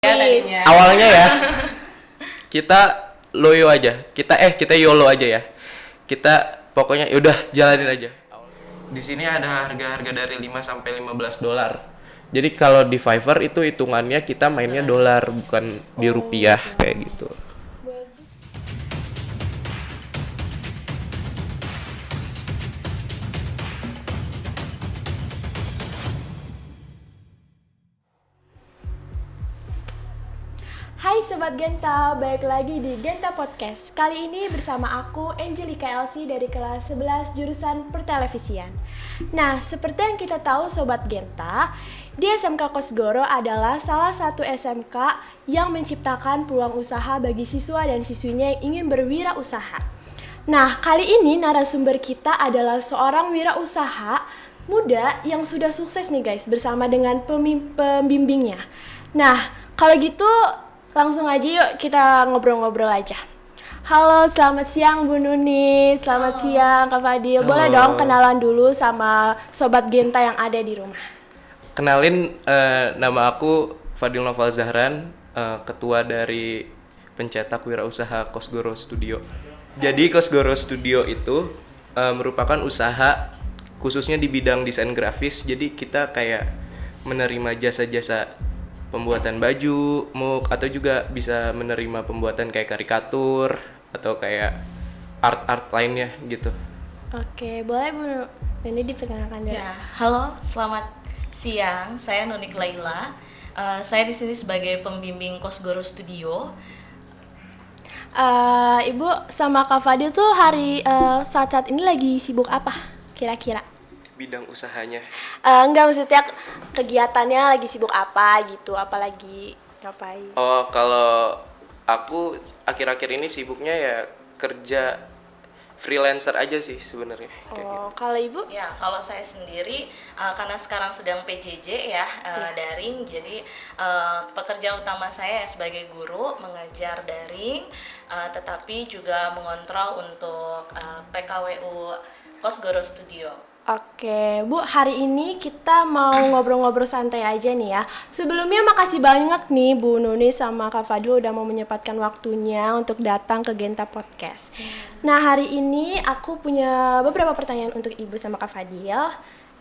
Ya tadinya. Awalnya ya kita loyo aja, kita YOLO aja ya. Kita pokoknya yaudah jalanin aja. Di sini ada harga-harga dari 5 sampai 15 dolar. Jadi kalau di Fiverr itu hitungannya kita mainnya dolar bukan di rupiah kayak gitu. Hai Sobat Genta, balik lagi di Genta Podcast. Kali ini bersama aku Angelica Elsie dari kelas 11 jurusan Pertelevisian. Nah, seperti yang kita tahu Sobat Genta, di SMK Kosgoro adalah salah satu SMK yang menciptakan peluang usaha bagi siswa dan siswinya yang ingin berwirausaha. Nah, kali ini narasumber kita adalah seorang wirausaha muda yang sudah sukses nih guys, bersama dengan pembimbingnya. Nah, kalau gitu langsung aja yuk kita ngobrol-ngobrol aja. Halo, selamat siang Bu Nuni, selamat siang Kak Fadil. Boleh dong kenalan dulu sama Sobat Genta yang ada di rumah. Kenalin, nama aku Fadil Noval Zahran, ketua dari pencetak wirausaha Kosgoro Studio. Jadi Kosgoro Studio itu merupakan usaha khususnya di bidang desain grafis. Jadi kita kayak menerima jasa-jasa pembuatan baju, mug, atau juga bisa menerima pembuatan kayak karikatur atau kayak art-art lainnya gitu. Oke, boleh Bu Nuni diperkenalkan dulu. Ya, halo, selamat siang. Saya Nunik Laila. Saya di sini sebagai pembimbing Kosgoro Studio. Ibu sama Kak Fadil tuh saat-saat ini lagi sibuk apa kira-kira? Bidang usahanya. Enggak, maksudnya kegiatannya lagi sibuk apa gitu, apalagi ngapain? Oh, kalau aku akhir-akhir ini sibuknya ya kerja freelancer aja sih sebenarnya. Kayak gitu. Kalau Ibu? Ya, kalau saya sendiri karena sekarang sedang PJJ ya, daring, jadi pekerjaan utama saya sebagai guru mengajar daring, tetapi juga mengontrol untuk PKWU Kosgoro Studio. Oke, Bu, hari ini kita mau ngobrol-ngobrol santai aja nih ya. Sebelumnya makasih banyak nih Bu Nuni sama Kak Fadil udah mau menyempatkan waktunya untuk datang ke Genta Podcast. Nah, hari ini aku punya beberapa pertanyaan untuk Ibu sama Kak Fadil.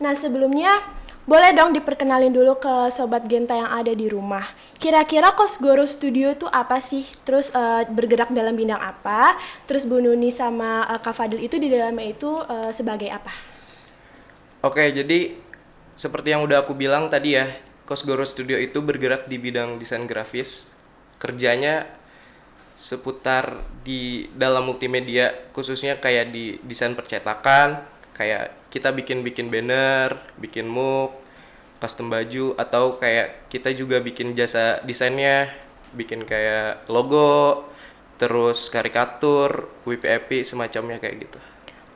Nah, sebelumnya boleh dong diperkenalin dulu ke Sobat Genta yang ada di rumah. Kira-kira Kosgoro Studio itu apa sih? Terus bergerak dalam bidang apa? Terus Bu Nuni sama Kak Fadil itu di dalamnya itu sebagai apa? Oke, jadi seperti yang udah aku bilang tadi ya, Kosgoro Studio itu bergerak di bidang desain grafis. Kerjanya seputar di dalam multimedia, khususnya kayak di desain percetakan, kayak kita bikin banner, bikin mug, custom baju, atau kayak kita juga bikin jasa desainnya, bikin kayak logo, terus karikatur, WPAP, semacamnya kayak gitu.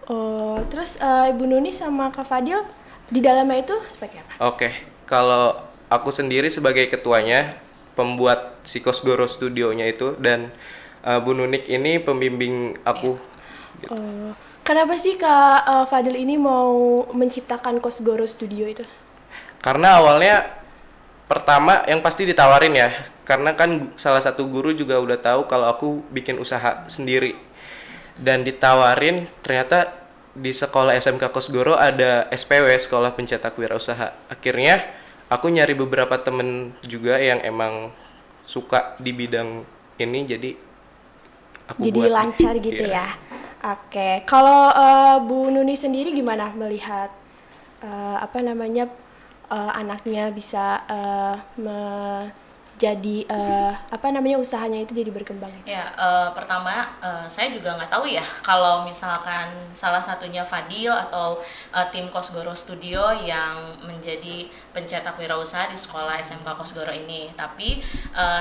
Oh, terus Ibu Nuni sama Kak Fadil di dalamnya itu seperti apa? Oke, kalau aku sendiri sebagai ketuanya, pembuat si Kosgoro Studionya itu, dan Bu Nunik ini pembimbing aku. Gitu. Kenapa sih Kak Fadil ini mau menciptakan Kosgoro Studio itu? Karena awalnya pertama yang pasti ditawarin ya, karena kan salah satu guru juga udah tahu kalau aku bikin usaha sendiri. Dan ditawarin, ternyata di sekolah SMK Kosgoro ada SPW, Sekolah Pencetak Wirausaha. Akhirnya aku nyari beberapa temen juga yang emang suka di bidang ini, jadi aku Jadi buat. lancar gitu Iya. ya. Oke, kalau Bu Nuni sendiri gimana melihat anaknya bisa jadi usahanya itu jadi berkembang? Ya, pertama saya juga nggak tahu ya kalau misalkan salah satunya Fadil atau tim Kosgoro Studio yang menjadi pencetak wirausaha di sekolah SMK Kosgoro ini. Tapi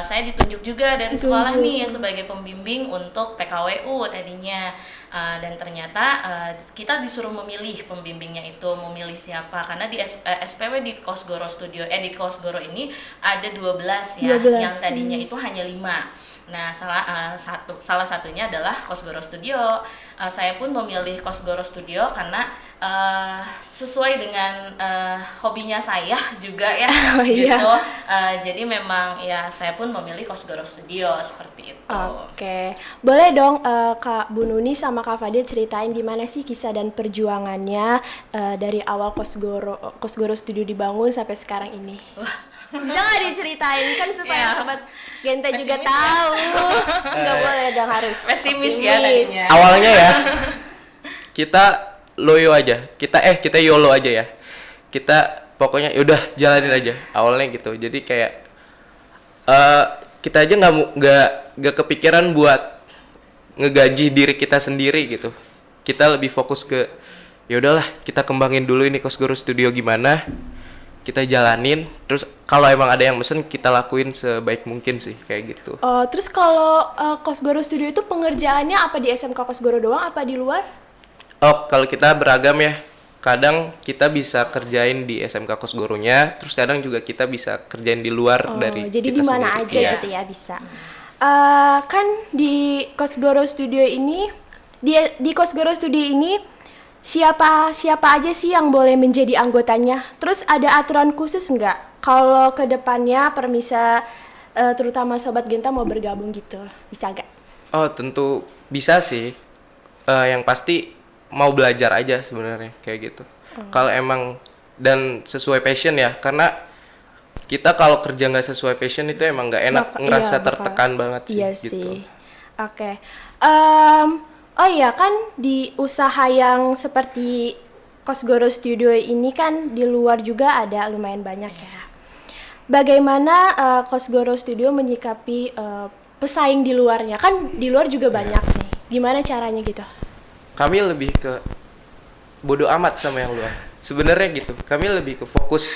saya ditunjuk juga dari sekolah nih sebagai pembimbing untuk PKWU tadinya. Dan ternyata kita disuruh memilih pembimbingnya itu, memilih siapa, karena di SPW di Kosgoro Studio di Kosgoro ini ada 12 ya, 12, yang tadinya itu hanya 5. Nah, salah satunya adalah Kosgoro Studio. Saya pun memilih Kosgoro Studio karena sesuai dengan hobinya saya juga ya, Oh, iya. gitu. Jadi memang ya saya pun memilih Kosgoro Studio seperti itu. Oke, boleh dong Kak Bu Nuni sama Kak Fadil ceritain gimana sih kisah dan perjuangannya dari awal Kosgoro Studio dibangun sampai sekarang ini. Bisa nggak diceritain kan supaya Ya. sobat Genta juga Pesimis ya. tahu. Nggak boleh dong, harus Pesimis ya optimis. tadinya. Awalnya ya kita loyo aja, kita YOLO aja ya. Kita pokoknya yaudah jalanin aja. Awalnya gitu. Jadi kayak kita aja nggak kepikiran buat ngegaji diri kita sendiri gitu. Kita lebih fokus ke ya udahlah kita kembangin dulu ini Kosgoro Studio gimana, kita jalanin. Terus kalau emang ada yang mesen kita lakuin sebaik mungkin sih kayak gitu. Oh, terus kalau Kosgoro Studio itu pengerjaannya apa di SMK Kosgoro doang apa di luar? Oh, kalau kita beragam ya. Kadang kita bisa kerjain di SMK Kosgoronya, terus kadang juga kita bisa kerjain di luar Oh, dari jadi kita di mana sendiri. aja Iya. gitu ya bisa. Kan di Kosgoro Studio ini, di Kosgoro Studio ini siapa aja sih yang boleh menjadi anggotanya? Terus ada aturan khusus nggak? Kalau ke depannya permisa terutama Sobat Genta mau bergabung gitu, bisa nggak? Oh, tentu bisa sih. Yang pasti mau belajar aja sebenarnya kayak gitu. Kalau emang dan sesuai passion ya, karena kita kalau kerja nggak sesuai passion itu emang nggak enak, ngerasa Iya, tertekan banget sih Iya gitu. sih. Oke. Oh iya kan di usaha yang seperti Kosgoro Studio ini kan di luar juga ada lumayan banyak ya. Bagaimana Kosgoro Studio menyikapi pesaing di luarnya? Kan di luar juga banyak nih. Gimana caranya gitu? Kami lebih ke bodo amat sama yang luar. Sebenarnya gitu. Kami lebih ke fokus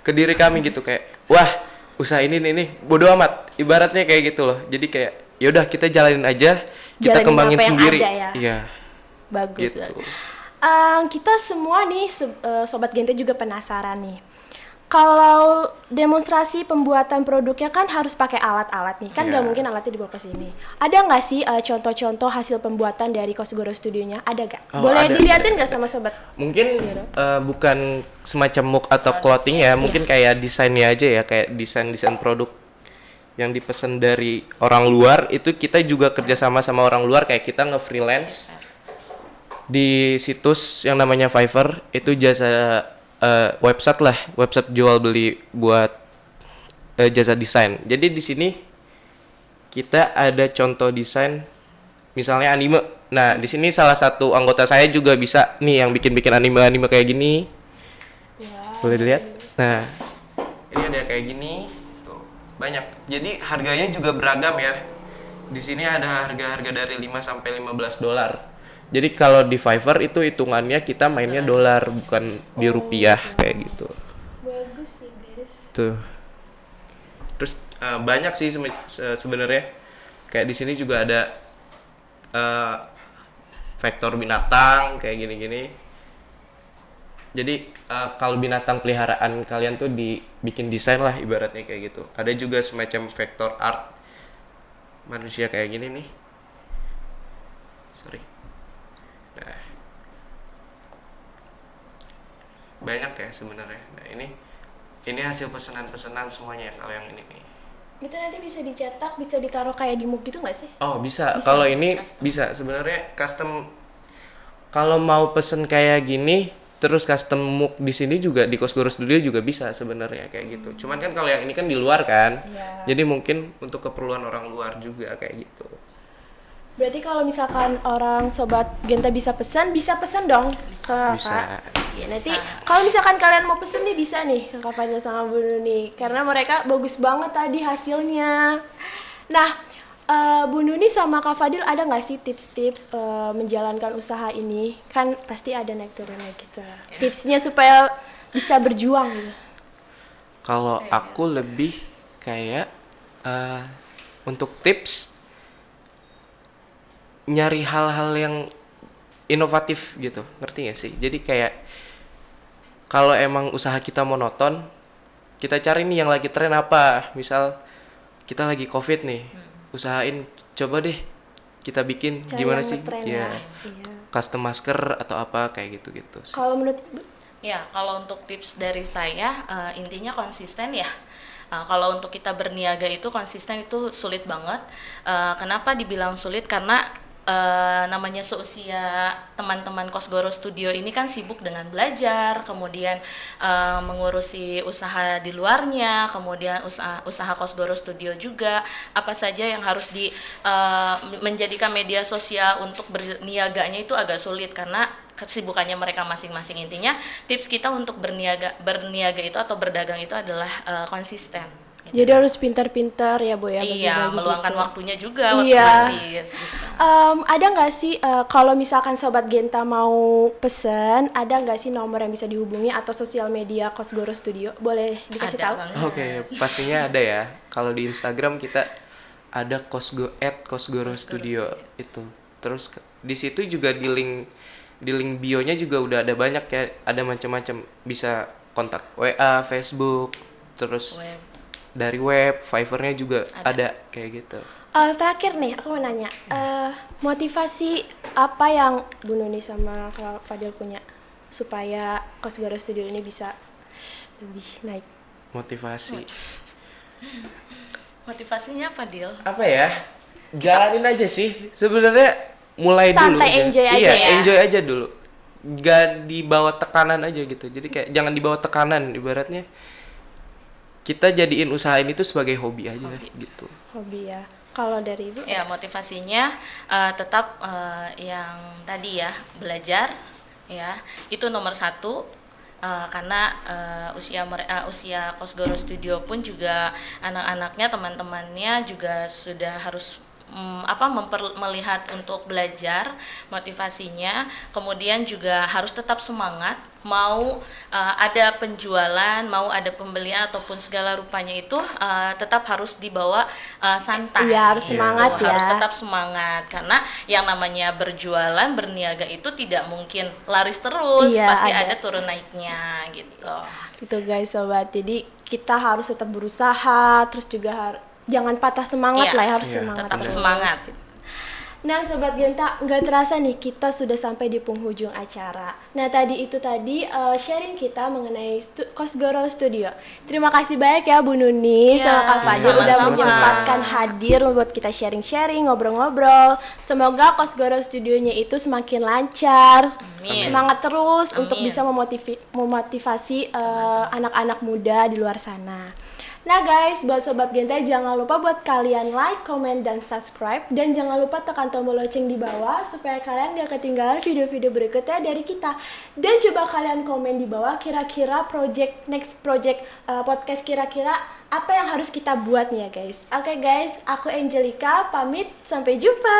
ke diri kami gitu kayak wah, usaha ini bodo amat. Ibaratnya kayak gitu loh. Jadi kayak yaudah kita jalanin aja, kita Jalanin kembangin apa yang sendiri. ada ya. Iya. Bagus. Gitu. Kita semua nih Sobat Gente juga penasaran nih. Kalau demonstrasi pembuatan produknya kan harus pakai alat-alat nih, kan nggak Iya. mungkin alatnya dibawa ke sini. Ada nggak sih contoh-contoh hasil pembuatan dari Kosgoro Studionya? Ada nggak? Oh, Boleh ada, dilihatin ada, nggak ada. sama Sobat? Mungkin Zero. bukan semacam mug atau clothing ya, mungkin kayak desainnya aja ya, kayak desain produk yang dipesan dari orang luar. Itu kita juga kerjasama sama orang luar, kayak kita nge-freelance di situs yang namanya Fiverr. Itu jasa website jual beli buat jasa desain. Jadi di sini kita ada contoh desain, misalnya anime. Nah, di sini salah satu anggota saya juga bisa nih yang bikin anime kayak gini. Boleh dilihat? Nah, ini ada kayak gini. Tuh, banyak. Jadi harganya juga beragam ya. Di sini ada harga-harga dari 5 sampai 15 dolar. Jadi kalau di Fiverr itu hitungannya kita mainnya dolar bukan di rupiah kayak gitu. Bagus sih guys. Tuh. Terus banyak sih sebenarnya. Kayak di sini juga ada vektor binatang kayak gini-gini. Jadi kalau binatang peliharaan kalian tuh dibikin desain lah ibaratnya kayak gitu. Ada juga semacam vektor art manusia kayak gini nih. Sorry. Nah, banyak ya sebenarnya. Nah ini hasil pesanan-pesanan semuanya kalau yang ini nih. Itu nanti bisa dicetak, bisa ditaruh kayak di mug gitu nggak sih? Oh bisa. Bisa. Kalau ini bisa sebenarnya custom. Kalau mau pesen kayak gini, terus custom mug di sini juga di Kosgoro Studio juga bisa sebenarnya kayak gitu. Cuman kan kalau yang ini kan di luar kan, Iya. jadi mungkin untuk keperluan orang luar juga kayak gitu. Berarti kalau misalkan orang Sobat Genta bisa pesan dong ke Bisa. Kak. Ya, nanti kalau misalkan kalian mau pesen nih bisa nih ke Kak Fadil sama Bu Nuni. Karena mereka bagus banget tadi hasilnya. Nah, Bu Nuni sama Kak Fadil ada nggak sih tips-tips menjalankan usaha ini? Kan pasti ada naik turunnya gitu. Tipsnya supaya bisa berjuang gitu. Kalau aku lebih kayak untuk tips nyari hal-hal yang inovatif gitu, ngerti gak sih? Jadi kayak kalau emang usaha kita monoton, kita cari nih yang lagi tren apa. Misal kita lagi COVID nih, usahain coba deh kita bikin Cari gimana yang sih ngetren ya, ya. Iya. custom masker atau apa kayak gitu-gitu sih. Kalau menurut Ya, kalau untuk tips dari saya, intinya konsisten ya. Kalau untuk kita berniaga itu konsisten itu sulit banget. Kenapa dibilang sulit? Karena namanya seusia teman-teman Kosgoro Studio ini kan sibuk dengan belajar, kemudian mengurusi usaha di luarnya, kemudian usaha Kosgoro Studio juga. Apa saja yang harus menjadikan media sosial untuk berniaganya itu agak sulit karena kesibukannya mereka masing-masing. Intinya tips kita untuk berniaga itu atau berdagang itu adalah konsisten gitu. jadi harus pintar-pintar ya Bu ya Iya, bagi-bagi meluangkan gitu. waktunya juga, waktu Iya. gratis gitu. Ada nggak sih kalau misalkan Sobat Genta mau pesen, ada nggak sih nomor yang bisa dihubungi atau sosial media Kosgoro Studio? Boleh dikasih Ada tahu? banget. Oke, pastinya ada ya. Kalau di Instagram kita ada @kosgoro studio itu. Terus di situ juga di link bio-nya juga udah ada banyak ya, ada macam-macam, bisa kontak WA, Facebook, terus Web. dari web, Fiverr-nya juga Ada. ada kayak gitu. Terakhir nih, aku mau nanya, motivasi apa yang Bu Nuni sama Kak Fadil punya supaya Kosgoro Studio ini bisa lebih naik? Motivasi. Motivasinya apa, Dil? Apa ya? Jalanin aja sih. Sebenarnya mulai dulu. Santai, aja. enjoy aja Iya, ya. enjoy aja dulu. Gak dibawa tekanan aja gitu. Jadi kayak jangan dibawa tekanan, ibaratnya kita jadiin usaha ini tuh sebagai hobi aja gitu. Hobi ya. Kalau dari Ibu? Ya, motivasinya tetap yang tadi ya, belajar ya. Itu nomor satu. Karena usia Kosgoro Studio pun juga anak-anaknya, teman-temannya juga sudah harus melihat untuk belajar, motivasinya. Kemudian juga harus tetap semangat, mau ada penjualan, mau ada pembelian ataupun segala rupanya itu tetap harus dibawa santai. Iya, harus semangat ya. Harus tetap semangat karena yang namanya berjualan, berniaga itu tidak mungkin laris terus, Iya, pasti ada. ada turun naiknya gitu. Gitu guys sobat, jadi kita harus tetap berusaha, terus juga jangan patah semangat Iya, lah ya, harus iya, semangat tetap terus. semangat. Nah Sobat Genta, nggak terasa nih kita sudah sampai di penghujung acara. Nah tadi sharing kita mengenai Kosgoro Studio. Terima kasih banyak ya Bu Nuni Iya, sama Kak Fadil udah sama-sama. menyempatkan hadir buat kita sharing-sharing, ngobrol-ngobrol. Semoga Kosgoro Studionya itu semakin lancar, Amin. semangat terus untuk Amin. bisa memotivasi anak-anak muda di luar sana. Nah guys, buat Sobat Genta jangan lupa buat kalian like, comment, dan subscribe. Dan jangan lupa tekan tombol lonceng di bawah supaya kalian gak ketinggalan video-video berikutnya dari kita. Dan coba kalian komen di bawah kira-kira next project podcast kira-kira apa yang harus kita buat nih ya guys. Oke guys, aku Angelica, pamit, sampai jumpa.